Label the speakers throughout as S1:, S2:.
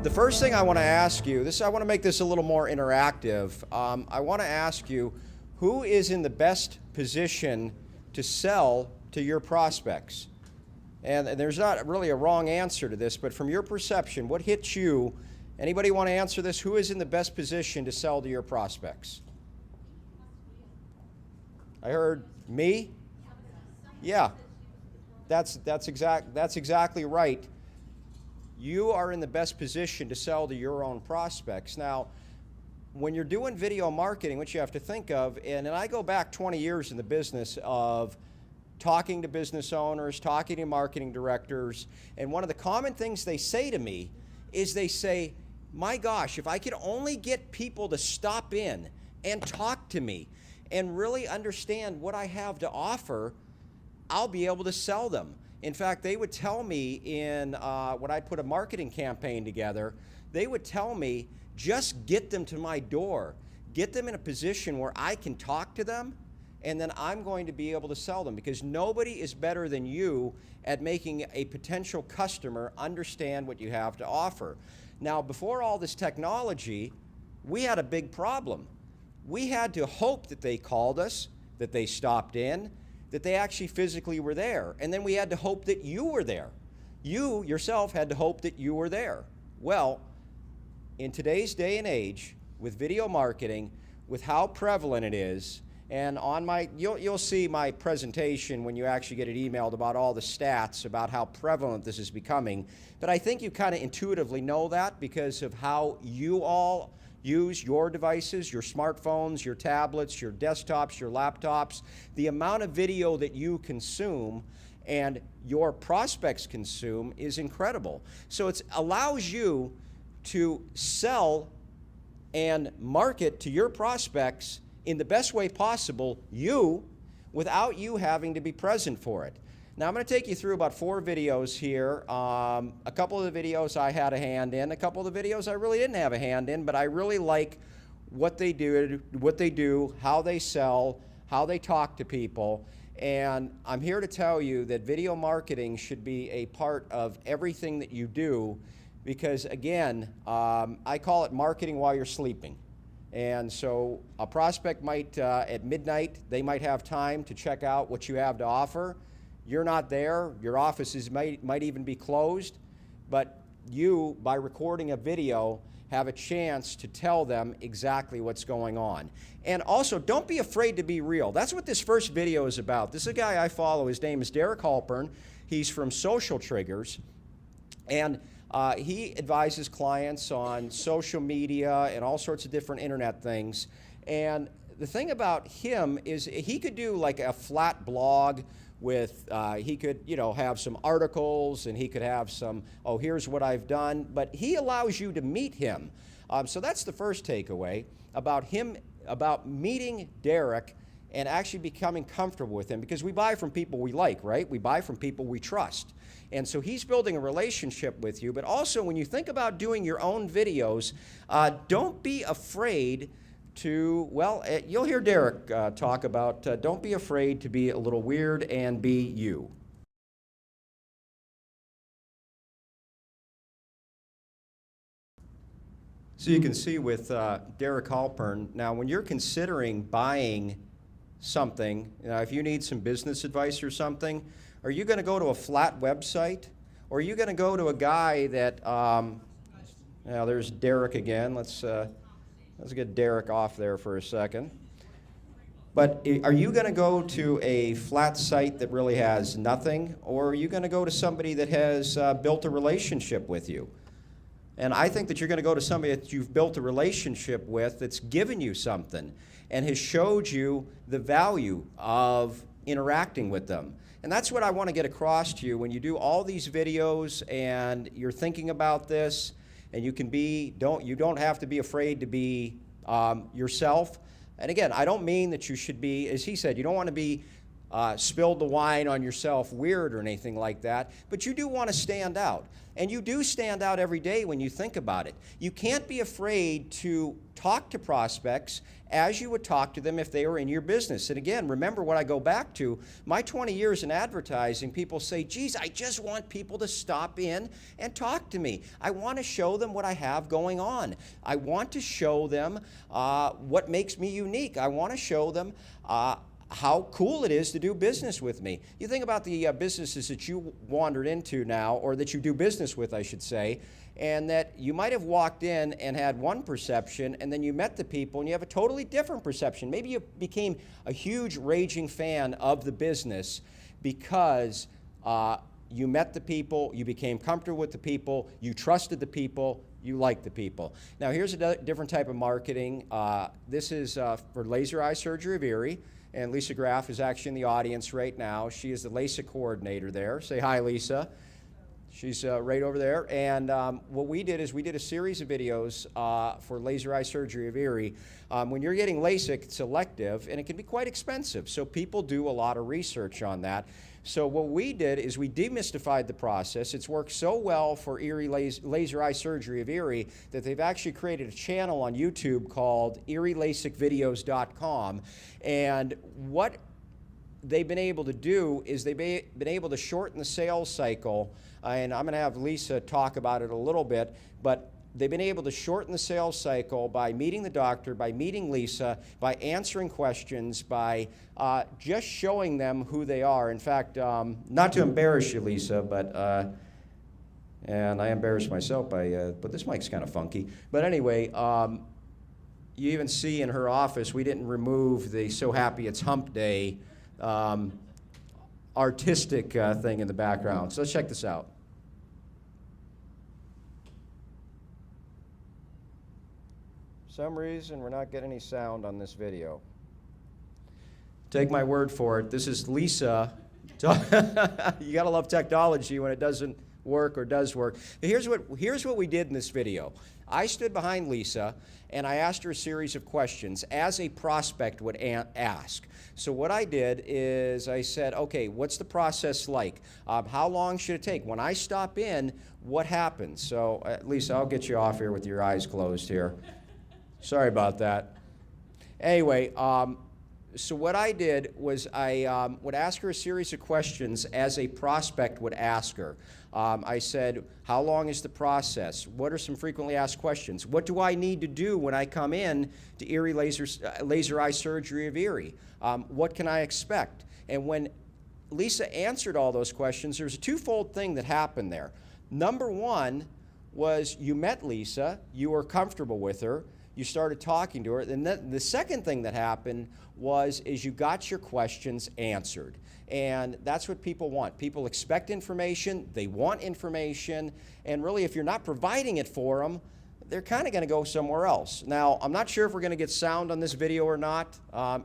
S1: The first thing I want to ask you, I want to make this a little more interactive. I want to ask you, who is in the best position to sell to your prospects? And there's not really a wrong answer to this, but from your perception, what hits you? Anybody want to answer this? Who is in the best position to sell to your prospects? I heard me? Yeah, that's exactly right. You are in the best position to sell to your own prospects. Now, when you're doing video marketing, what you have to think of, and I go back 20 years in the business of talking to business owners, talking to marketing directors, and one of the common things they say to me is they say, my gosh, if I could only get people to stop in and talk to me and really understand what I have to offer, I'll be able to sell them. In fact, they would tell me when I put a marketing campaign together, they would tell me, just get them to my door. Get them in a position where I can talk to them, and then I'm going to be able to sell them, because nobody is better than you at making a potential customer understand what you have to offer. Now, before all this technology, we had a big problem. We had to hope that they called us, that they stopped in, that they actually physically were there. And then we had to hope that you were there. You yourself had to hope that you were there. Well, in today's day and age, with video marketing, with how prevalent it is, and on you'll see my presentation when you actually get it emailed about all the stats about how prevalent this is becoming. But I think you kind of intuitively know that because of how you all use your devices, your smartphones, your tablets, your desktops, your laptops. The amount of video that you consume and your prospects consume is incredible. So it allows you to sell and market to your prospects in the best way possible, without you having to be present for it. Now, I'm going to take you through about 4 videos here. A couple of the videos I had a hand in, a couple of the videos I really didn't have a hand in, but I really like what they do, how they sell, how they talk to people. And I'm here to tell you that video marketing should be a part of everything that you do, because again, I call it marketing while you're sleeping. And so a prospect might, at midnight, they might have time to check out what you have to offer. You're not there, your offices might even be closed, but you, by recording a video, have a chance to tell them exactly what's going on. And also, don't be afraid to be real. That's what this first video is about. This is a guy I follow. His name is Derek Halpern. He's from Social Triggers, and he advises clients on social media and all sorts of different internet things. And the thing about him is he could do like a flat blog with, he could, have some articles, and he could have some, oh, here's what I've done, but he allows you to meet him. So that's the first takeaway about him, about meeting Derek and actually becoming comfortable with him, because we buy from people we like, right? We buy from people we trust. And so he's building a relationship with you, but also when you think about doing your own videos, don't be afraid to, you'll hear Derek talk about, don't be afraid to be a little weird and be you. So you can see with Derek Halpern, now when you're considering buying something, if you need some business advice or something, are you going to go to a flat website? Or are you going to go to a guy that, now there's Derek again, let's get Derek off there for a second. But are you going to go to a flat site that really has nothing, or are you going to go to somebody that has built a relationship with you? And I think that you're going to go to somebody that you've built a relationship with, that's given you something and has showed you the value of interacting with them. And that's what I want to get across to you when you do all these videos and you're thinking about this. And you can be, you don't have to be afraid to be yourself. And again, I don't mean that you should be, as he said, you don't want to be spilled the wine on yourself weird or anything like that, but you do want to stand out. And you do stand out every day when you think about it. You can't be afraid to talk to prospects as you would talk to them if they were in your business. And again, remember what I go back to, my 20 years in advertising, people say, geez, I just want people to stop in and talk to me. I want to show them what I have going on. I want to show them what makes me unique. I want to show them how cool it is to do business with me. You think about the businesses that you wandered into now, or that you do business with, I should say, and that you might have walked in and had one perception, and then you met the people and you have a totally different perception. Maybe you became a huge raging fan of the business because you met the people, you became comfortable with the people, you trusted the people, you like the people. Now here's a different type of marketing. This is for laser eye surgery of Erie. And Lisa Graff is actually in the audience right now. She is the LASIK coordinator there. Say hi, Lisa. She's right over there. And what we did is we did a series of videos for laser eye surgery of Erie. When you're getting LASIK, it's elective, and it can be quite expensive. So people do a lot of research on that. So what we did is we demystified the process. It's worked so well for Erie Laser Eye Surgery of Erie that they've actually created a channel on YouTube called ErieLASIKVideos.com. And what they've been able to do is they've been able to shorten the sales cycle. And I'm going to have Lisa talk about it a little bit, but they've been able to shorten the sales cycle by meeting the doctor, by meeting Lisa, by answering questions, by just showing them who they are. In fact, not to embarrass you, Lisa, but, and I embarrass myself but this mic's kind of funky. But anyway, you even see in her office, we didn't remove the So Happy It's Hump Day artistic thing in the background. So let's check this out. For some reason, we're not getting any sound on this video. Take my word for it. This is Lisa. You gotta love technology when it doesn't work or does work. Here's what we did in this video. I stood behind Lisa and I asked her a series of questions as a prospect would ask. So what I did is I said, okay, what's the process like? How long should it take? When I stop in, what happens? So Lisa, I'll get you off here with your eyes closed here. Sorry about that. Anyway, so what I did was I would ask her a series of questions as a prospect would ask her. I said, how long is the process? What are some frequently asked questions? What do I need to do when I come in to Erie Laser Eye Surgery of Erie? What can I expect? And when Lisa answered all those questions, there's a twofold thing that happened there. Number one was you met Lisa, you were comfortable with her, you started talking to her, and then the second thing that happened was you got your questions answered. And that's what people want. People expect information, they want information, and really if you're not providing it for them, they're kind of going to go somewhere else. Now, I'm not sure if we're going to get sound on this video or not.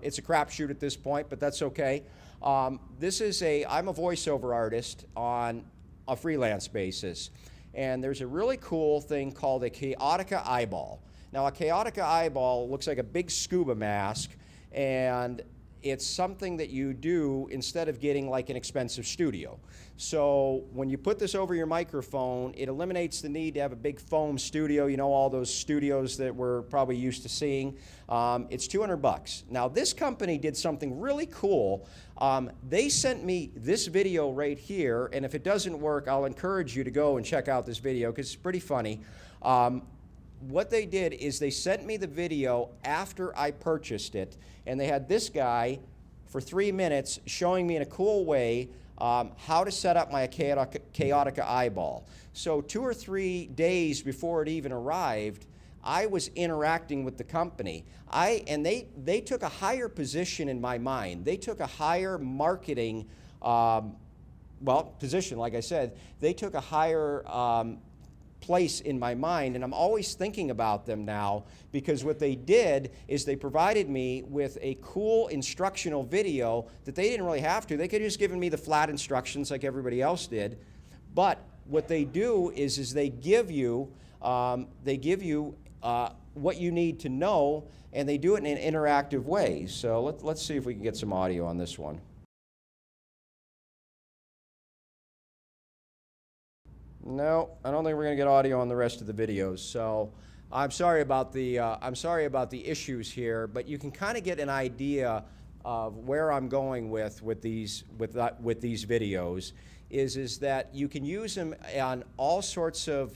S1: It's a crapshoot at this point, but that's okay. I'm a voiceover artist on a freelance basis, and there's a really cool thing called a chaotica eyeball. Now, a chaotica eyeball looks like a big scuba mask, and it's something that you do instead of getting like an expensive studio. So when you put this over your microphone, it eliminates the need to have a big foam studio, you know, all those studios that we're probably used to seeing. It's $200. Now, this company did something really cool. They sent me this video right here, and if it doesn't work, I'll encourage you to go and check out this video because it's pretty funny. What they did is they sent me the video after I purchased it, and they had this guy for 3 minutes showing me in a cool way how to set up my chaotica eyeball. So 2 or 3 days before it even arrived, I was interacting with the company. And they took a higher position in my mind. They took a higher marketing position, like I said. They took a higher place in my mind, and I'm always thinking about them now because what they did is they provided me with a cool instructional video that they didn't really have to. They could have just given me the flat instructions like everybody else did, but what they do is they give you what you need to know, and they do it in an interactive way. So let's see if we can get some audio on this one. No, I don't think we're going to get audio on the rest of the videos. So I'm sorry about the issues here, but you can kind of get an idea of where I'm going with these videos. Is that you can use them on all sorts of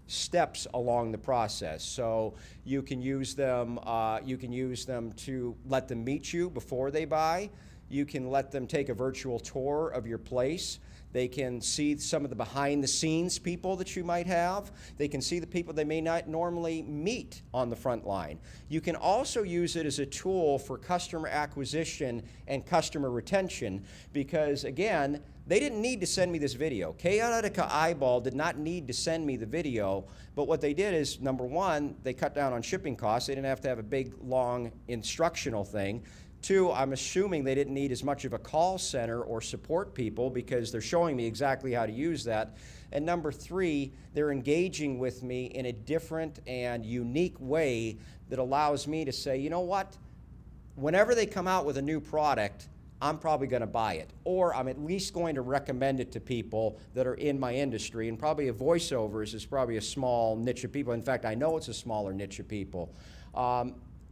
S1: steps along the process. So you can use them to let them meet you before they buy. You can let them take a virtual tour of your place. They can see some of the behind-the-scenes people that you might have. They can see the people they may not normally meet on the front line. You can also use it as a tool for customer acquisition and customer retention because, again, they didn't need to send me this video. Chaotica Eyeball did not need to send me the video, but what they did is, number one, they cut down on shipping costs. They didn't have to have a big, long instructional thing. Two, I'm assuming they didn't need as much of a call center or support people because they're showing me exactly how to use that. And number three, they're engaging with me in a different and unique way that allows me to say, you know what? Whenever they come out with a new product, I'm probably going to buy it. Or I'm at least going to recommend it to people that are in my industry. And probably a voiceovers is probably a small niche of people. In fact, I know it's a smaller niche of people.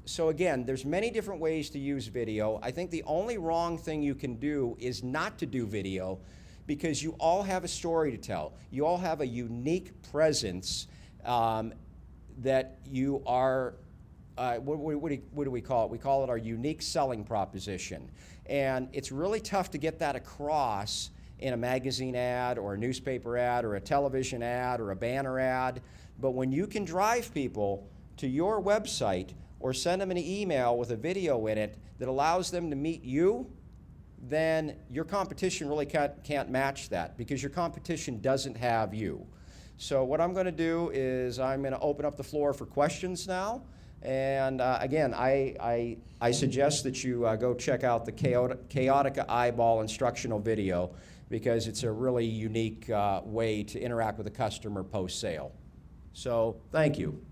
S1: So again, there's many different ways to use video. I think the only wrong thing you can do is not to do video because you all have a story to tell. You all have a unique presence that you are, what do we call it? We call it our unique selling proposition. And it's really tough to get that across in a magazine ad or a newspaper ad or a television ad or a banner ad. But when you can drive people to your website or send them an email with a video in it that allows them to meet you, then your competition really can't match that because your competition doesn't have you. So what I'm going to do is I'm going to open up the floor for questions now. And again, I suggest that you go check out the Chaotica Eyeball instructional video because it's a really unique way to interact with a customer post-sale. So thank you.